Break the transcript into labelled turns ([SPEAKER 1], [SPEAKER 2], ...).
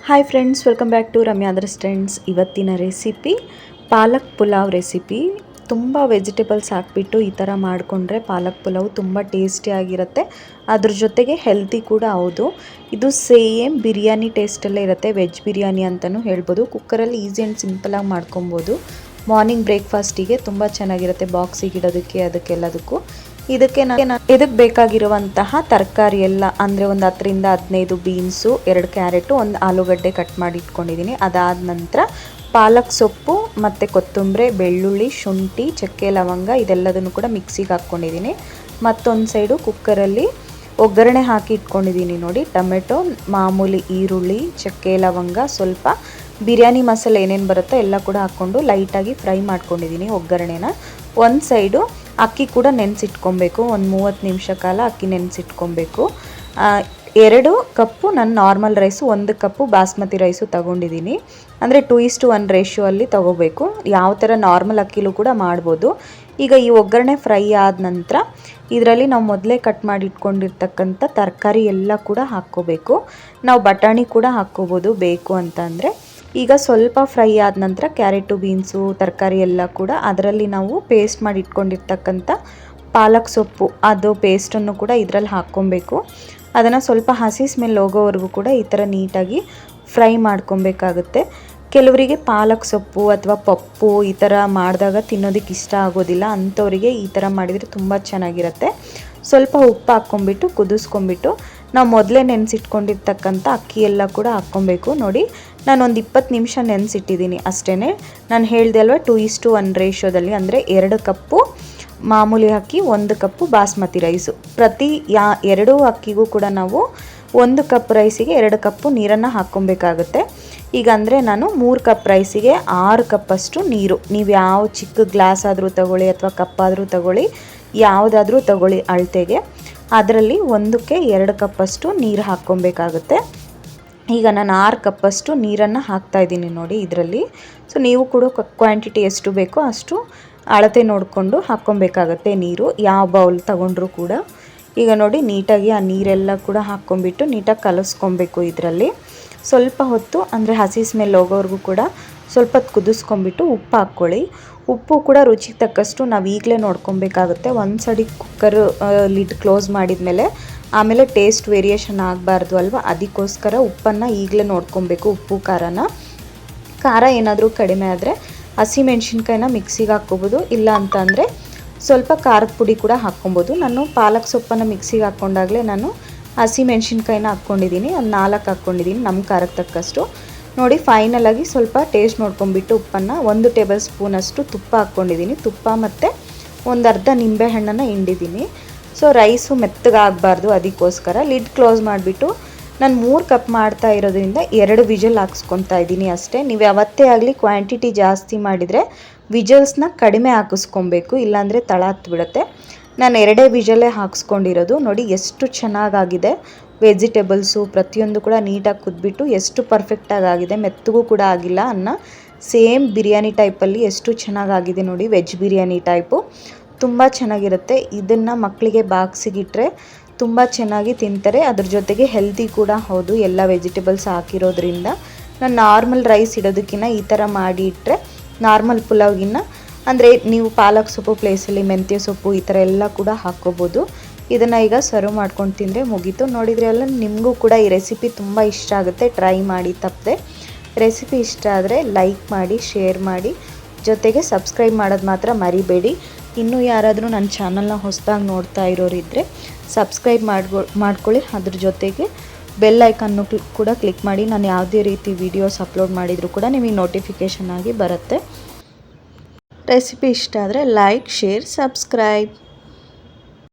[SPEAKER 1] Hi friends, welcome back to Ramya others trends. ಇವತ್ತಿನ recipe palak pulao recipe. ತುಂಬ vegetables ಹಾಕ್ಬಿಟ್ಟು ಈ ಥರ ಮಾಡಿಕೊಂಡ್ರೆ ಪಾಲಕ್ ಪುಲಾವ್ ತುಂಬ ಟೇಸ್ಟಿಯಾಗಿರುತ್ತೆ. ಅದ್ರ ಜೊತೆಗೆ ಹೆಲ್ತಿ ಕೂಡ ಹೌದು. ಇದು ಸೇಮ್ ಬಿರಿಯಾನಿ ಟೇಸ್ಟಲ್ಲೇ ಇರುತ್ತೆ, ವೆಜ್ ಬಿರಿಯಾನಿ ಅಂತಲೂ ಹೇಳ್ಬೋದು. ಕುಕ್ಕರಲ್ಲಿ ಈಸಿ ಆ್ಯಂಡ್ ಸಿಂಪಲಾಗಿ ಮಾಡ್ಕೊಬೋದು. ಮಾರ್ನಿಂಗ್ ಬ್ರೇಕ್ಫಾಸ್ಟಿಗೆ ತುಂಬ ಚೆನ್ನಾಗಿರುತ್ತೆ, ಬಾಕ್ಸಿಗೆ ಇಡೋದಕ್ಕೆ ಅದಕ್ಕೆಲ್ಲದಕ್ಕೂ. ಇದಕ್ಕೆ ಬೇಕಾಗಿರುವಂತಹ ತರಕಾರಿ ಎಲ್ಲ ಅಂದರೆ ಒಂದು 10ರಿಂದ 15 ಬೀನ್ಸು, 2 ಕ್ಯಾರೆಟು, 1 ಆಲೂಗಡ್ಡೆ ಕಟ್ ಮಾಡಿ ಇಟ್ಕೊಂಡಿದ್ದೀನಿ. ಅದಾದ ನಂತರ ಪಾಲಕ್ ಸೊಪ್ಪು ಮತ್ತು ಕೊತ್ತಂಬರಿ, ಬೆಳ್ಳುಳ್ಳಿ, ಶುಂಠಿ, ಚಕ್ಕೆ, ಲವಂಗ ಇದೆಲ್ಲದನ್ನು ಕೂಡ ಮಿಕ್ಸಿಗೆ ಹಾಕ್ಕೊಂಡಿದ್ದೀನಿ. ಮತ್ತೊಂದು ಸೈಡು ಕುಕ್ಕರಲ್ಲಿ ಒಗ್ಗರಣೆ ಹಾಕಿ ಇಟ್ಕೊಂಡಿದ್ದೀನಿ ನೋಡಿ. ಟೊಮೆಟೊ, ಮಾಮೂಲಿ ಈರುಳ್ಳಿ, ಚಕ್ಕೆ, ಲವಂಗ, ಸ್ವಲ್ಪ ಬಿರಿಯಾನಿ ಮಸಾಲೆ ಏನೇನು ಬರುತ್ತೋ ಎಲ್ಲ ಕೂಡ ಹಾಕ್ಕೊಂಡು ಲೈಟಾಗಿ ಫ್ರೈ ಮಾಡ್ಕೊಂಡಿದ್ದೀನಿ ಒಗ್ಗರಣೆನ. ಒಂದು ಸೈಡು ಅಕ್ಕಿ ಕೂಡ ನೆನೆಸಿಟ್ಕೊಬೇಕು. ಒಂದು 30 ನಿಮಿಷ ಕಾಲ ಅಕ್ಕಿ ನೆನೆಸಿಟ್ಕೊಬೇಕು. 2 ಕಪ್ಪು ನಾನು ನಾರ್ಮಲ್ ರೈಸು, 1 ಕಪ್ಪು ಬಾಸ್ಮತಿ ರೈಸು ತಗೊಂಡಿದ್ದೀನಿ. ಅಂದರೆ 2:1 ರೇಷಿಯೋ ಅಲ್ಲಿ ತಗೋಬೇಕು. ಯಾವ ಥರ ನಾರ್ಮಲ್ ಅಕ್ಕಿಲೂ ಕೂಡ ಮಾಡ್ಬೋದು. ಈಗ ಈ ಒಗ್ಗರಣೆ ಫ್ರೈ ಆದ ನಂತರ ಇದರಲ್ಲಿ ನಾವು ಮೊದಲೇ ಕಟ್ ಮಾಡಿ ಇಟ್ಕೊಂಡಿರ್ತಕ್ಕಂಥ ತರಕಾರಿ ಎಲ್ಲ ಕೂಡ ಹಾಕ್ಕೋಬೇಕು. ನಾವು ಬಟಾಣಿ ಕೂಡ ಹಾಕ್ಕೋಬೋದು ಬೇಕು ಅಂತ ಅಂದರೆ. ಈಗ ಸ್ವಲ್ಪ ಫ್ರೈ ಆದ ನಂತರ ಕ್ಯಾರೆಟು, ಬೀನ್ಸು, ತರಕಾರಿ ಎಲ್ಲ ಕೂಡ ಅದರಲ್ಲಿ ನಾವು ಪೇಸ್ಟ್ ಮಾಡಿ ಇಟ್ಕೊಂಡಿರ್ತಕ್ಕಂಥ ಪಾಲಕ್ ಸೊಪ್ಪು ಅದು ಪೇಸ್ಟನ್ನು ಕೂಡ ಇದರಲ್ಲಿ ಹಾಕ್ಕೊಬೇಕು. ಅದನ್ನು ಸ್ವಲ್ಪ ಹಸಿ ಸ್ಮೆಲ್ ಹೋಗೋವರೆಗೂ ಕೂಡ ಈ ಥರ ನೀಟಾಗಿ ಫ್ರೈ ಮಾಡ್ಕೊಬೇಕಾಗುತ್ತೆ. ಕೆಲವರಿಗೆ ಪಾಲಕ್ ಸೊಪ್ಪು ಅಥವಾ ಪಪ್ಪು ಈ ಥರ ಮಾಡಿದಾಗ ತಿನ್ನೋದಕ್ಕೆ ಇಷ್ಟ ಆಗೋದಿಲ್ಲ. ಅಂಥವರಿಗೆ ಈ ಥರ ಮಾಡಿದರೆ ತುಂಬ ಚೆನ್ನಾಗಿರುತ್ತೆ. ಸ್ವಲ್ಪ ಉಪ್ಪು ಹಾಕ್ಕೊಂಬಿಟ್ಟು ಕುದಿಸ್ಕೊಂಬಿಟ್ಟು ನಾವು ಮೊದಲೇ ನೆನೆಸಿಟ್ಕೊಂಡಿರ್ತಕ್ಕಂಥ ಅಕ್ಕಿ ಎಲ್ಲ ಕೂಡ ಹಾಕ್ಕೊಬೇಕು. ನೋಡಿ, ನಾನೊಂದು 20 ನಿಮಿಷ ನೆನೆಸಿಟ್ಟಿದ್ದೀನಿ ಅಷ್ಟೇ. ನಾನು ಹೇಳಿದೆ ಅಲ್ವ 2:1 ರೇಷಿಯೋದಲ್ಲಿ, ಅಂದರೆ 2 ಕಪ್ಪು ಮಾಮೂಲಿ ಅಕ್ಕಿ, 1 ಕಪ್ಪು ಬಾಸ್ಮತಿ ರೈಸು. ಪ್ರತಿ 2 ಅಕ್ಕಿಗೂ ಕೂಡ ನಾವು 1 ಕಪ್ ರೈಸಿಗೆ 2 ಕಪ್ಪು ನೀರನ್ನು ಹಾಕ್ಕೊಬೇಕಾಗುತ್ತೆ. ಈಗ ಅಂದರೆ ನಾನು 3 ಕಪ್ ರೈಸಿಗೆ 6 ಕಪ್ಪಷ್ಟು ನೀರು. ನೀವು ಯಾವ ಚಿಕ್ಕ ಗ್ಲಾಸ್ ಆದರೂ ತಗೊಳ್ಳಿ ಅಥವಾ ಕಪ್ಪಾದರೂ ತಗೊಳ್ಳಿ, ಯಾವುದಾದ್ರೂ ತಗೊಳ್ಳಿ ಅಳತೆಗೆ. ಅದರಲ್ಲಿ 1ಕ್ಕೆ 2 ಕಪ್ಪಷ್ಟು ನೀರು ಹಾಕ್ಕೊಬೇಕಾಗುತ್ತೆ. ಈಗ ನಾನು 6 ಕಪ್ಪಷ್ಟು ನೀರನ್ನು ಹಾಕ್ತಾಯಿದ್ದೀನಿ ನೋಡಿ ಇದರಲ್ಲಿ. ಸೊ ನೀವು ಕೂಡ ಕ್ವಾಂಟಿಟಿ ಎಷ್ಟು ಬೇಕೋ ಅಷ್ಟು ಅಳತೆ ನೋಡಿಕೊಂಡು ಹಾಕ್ಕೊಬೇಕಾಗತ್ತೆ ನೀರು, ಯಾವ ಬೌಲ್ ತಗೊಂಡ್ರೂ ಕೂಡ. ಈಗ ನೋಡಿ ನೀಟಾಗಿ ಆ ನೀರೆಲ್ಲ ಕೂಡ ಹಾಕ್ಕೊಂಬಿಟ್ಟು ನೀಟಾಗಿ ಕಲಿಸ್ಕೊಬೇಕು ಇದರಲ್ಲಿ. ಸ್ವಲ್ಪ ಹೊತ್ತು ಅಂದರೆ ಹಸಿ ಸ್ಮೆಲ್ ಹೋಗೋವರೆಗೂ ಕೂಡ ಸ್ವಲ್ಪ ಹೊತ್ತು ಕುದಿಸ್ಕೊಂಬಿಟ್ಟು ಉಪ್ಪು ಹಾಕ್ಕೊಳ್ಳಿ. ಉಪ್ಪು ಕೂಡ ರುಚಿಗೆ ತಕ್ಕಷ್ಟು ನಾವು ಈಗಲೇ ನೋಡ್ಕೊಬೇಕಾಗುತ್ತೆ. ಒಂದು ಸಡಿ ಕುಕ್ಕರ್ ಲಿಡ್ ಕ್ಲೋಸ್ ಮಾಡಿದ ಮೇಲೆ ಆಮೇಲೆ ಟೇಸ್ಟ್ ವೇರಿಯೇಷನ್ ಆಗಬಾರ್ದು ಅಲ್ವಾ, ಅದಕ್ಕೋಸ್ಕರ ಉಪ್ಪನ್ನು ಈಗಲೇ ನೋಡ್ಕೊಬೇಕು. ಉಪ್ಪು ಖಾರ ಏನಾದರೂ ಕಡಿಮೆ ಆದರೆ ಹಸಿಮೆಣ್ಸಿನ್ಕಾಯಿನ ಮಿಕ್ಸಿಗೆ ಹಾಕ್ಕೊಬೋದು. ಇಲ್ಲ ಅಂತ ಅಂದರೆ ಸ್ವಲ್ಪ ಖಾರದ ಪುಡಿ ಕೂಡ ಹಾಕ್ಕೊಬೋದು. ನಾನು ಪಾಲಕ್ ಸೊಪ್ಪನ್ನು ಮಿಕ್ಸಿಗೆ ಹಾಕ್ಕೊಂಡಾಗಲೇ ನಾನು ಹಸಿಮೆಣ್ಸಿನ್ಕಾಯಿನ ಹಾಕ್ಕೊಂಡಿದ್ದೀನಿ. ಒಂದು 4 ಹಾಕ್ಕೊಂಡಿದ್ದೀನಿ ನಮ್ಮ ಖಾರಕ್ಕೆ ತಕ್ಕಷ್ಟು. ನೋಡಿ, ಫೈನಲಾಗಿ ಸ್ವಲ್ಪ ಟೇಸ್ಟ್ ನೋಡ್ಕೊಂಬಿಟ್ಟು ಉಪ್ಪನ್ನು 1 ಟೇಬಲ್ ಸ್ಪೂನಷ್ಟು ತುಪ್ಪ ಹಾಕ್ಕೊಂಡಿದ್ದೀನಿ. ತುಪ್ಪ ಮತ್ತು ಒಂದು ಅರ್ಧ ನಿಂಬೆಹಣ್ಣನ್ನು ಹಿಂಡಿದ್ದೀನಿ. ಸೊ ರೈಸು ಮೆತ್ತಗಾಗಬಾರ್ದು, ಅದಕ್ಕೋಸ್ಕರ ಲಿಡ್ ಕ್ಲೋಸ್ ಮಾಡಿಬಿಟ್ಟು ನಾನು 3 ಕಪ್ ಮಾಡ್ತಾ ಇರೋದ್ರಿಂದ 2 ವಿಜಲ್ ಹಾಕ್ಸ್ಕೊತಾ ಇದ್ದೀನಿ ಅಷ್ಟೇ. ನೀವು ಯಾವತ್ತೇ ಆಗಲಿ ಕ್ವಾಂಟಿಟಿ ಜಾಸ್ತಿ ಮಾಡಿದರೆ ವಿಜಲ್ಸ್ನ ಕಡಿಮೆ ಹಾಕಿಸ್ಕೊಬೇಕು, ಇಲ್ಲಾಂದರೆ ತಳ ಹತ್ಬಿಡುತ್ತೆ. ನಾನು 2 ವಿಜಲ್ಲೇ ಹಾಕ್ಸ್ಕೊಂಡಿರೋದು. ನೋಡಿ ಎಷ್ಟು ಚೆನ್ನಾಗಾಗಿದೆ. ವೆಜಿಟೇಬಲ್ಸು ಪ್ರತಿಯೊಂದು ಕೂಡ ನೀಟಾಗಿ ಕುದ್ಬಿಟ್ಟು ಎಷ್ಟು ಪರ್ಫೆಕ್ಟಾಗಿ ಆಗಿದೆ. ಮೆತ್ತಗೂ ಕೂಡ ಆಗಿಲ್ಲ ಅನ್ನ. ಸೇಮ್ ಬಿರಿಯಾನಿ ಟೈಪಲ್ಲಿ ಎಷ್ಟು ಚೆನ್ನಾಗಾಗಿದೆ ನೋಡಿ, ವೆಜ್ ಬಿರಿಯಾನಿ ಟೈಪು. ತುಂಬ ಚೆನ್ನಾಗಿರುತ್ತೆ. ಇದನ್ನು ಮಕ್ಕಳಿಗೆ ಬಾಕ್ಸಿಗಿಟ್ರೆ ತುಂಬ ಚೆನ್ನಾಗಿ ತಿಂತಾರೆ. ಅದ್ರ ಜೊತೆಗೆ ಹೆಲ್ತಿ ಕೂಡ ಹೌದು, ಎಲ್ಲ ವೆಜಿಟೇಬಲ್ಸ್ ಹಾಕಿರೋದ್ರಿಂದ. ನಾನು ನಾರ್ಮಲ್ ರೈಸ್ ಇಡೋದಕ್ಕಿಂತ ಈ ಥರ ಮಾಡಿ ಇಟ್ಟರೆ ನಾರ್ಮಲ್ ಪುಲಾವ್ಗಿನ್ನ, ಅಂದರೆ ನೀವು ಪಾಲಕ್ ಸೊಪ್ಪು ಪ್ಲೇಸಲ್ಲಿ ಮೆಂತ್ಯ ಸೊಪ್ಪು ಈ ಥರ ಎಲ್ಲ ಕೂಡ ಹಾಕ್ಕೋಬೋದು. ಇದನ್ನು ಈಗ ಸರ್ವ್ ಮಾಡ್ಕೊಂಡು ತಿಂದರೆ ಮುಗೀತು. ನೋಡಿದರೆ ಅಲ್ಲ, ನಿಮಗೂ ಕೂಡ ಈ ರೆಸಿಪಿ ತುಂಬ ಇಷ್ಟ ಆಗುತ್ತೆ. ಟ್ರೈ ಮಾಡಿ ತಪ್ಪದೆ. ರೆಸಿಪಿ ಇಷ್ಟ ಆದರೆ ಲೈಕ್ ಮಾಡಿ, ಶೇರ್ ಮಾಡಿ, ಜೊತೆಗೆ ಸಬ್ಸ್ಕ್ರೈಬ್ ಮಾಡೋದು ಮಾತ್ರ ಮರಿಬೇಡಿ. ಇನ್ನೂ ಯಾರಾದರೂ ನನ್ನ ಚಾನಲ್ನ ಹೊಸದಾಗಿ ನೋಡ್ತಾ ಇರೋರಿದ್ದರೆ ಸಬ್ಸ್ಕ್ರೈಬ್ ಮಾಡ್ಕೊಳ್ಳಿ. ಅದ್ರ ಜೊತೆಗೆ ಬೆಲ್ ಐಕನ್ನು ಕೂಡ ಕ್ಲಿಕ್ ಮಾಡಿ. ನಾನು ಯಾವುದೇ ರೀತಿ ವೀಡಿಯೋಸ್ ಅಪ್ಲೋಡ್ ಮಾಡಿದರೂ ಕೂಡ ನಿಮಗೆ ನೋಟಿಫಿಕೇಷನ್ ಆಗಿ ಬರುತ್ತೆ. ರೆಸಿಪಿ ಇಷ್ಟ ಆದರೆ ಲೈಕ್, ಶೇರ್, ಸಬ್ಸ್ಕ್ರೈಬ್.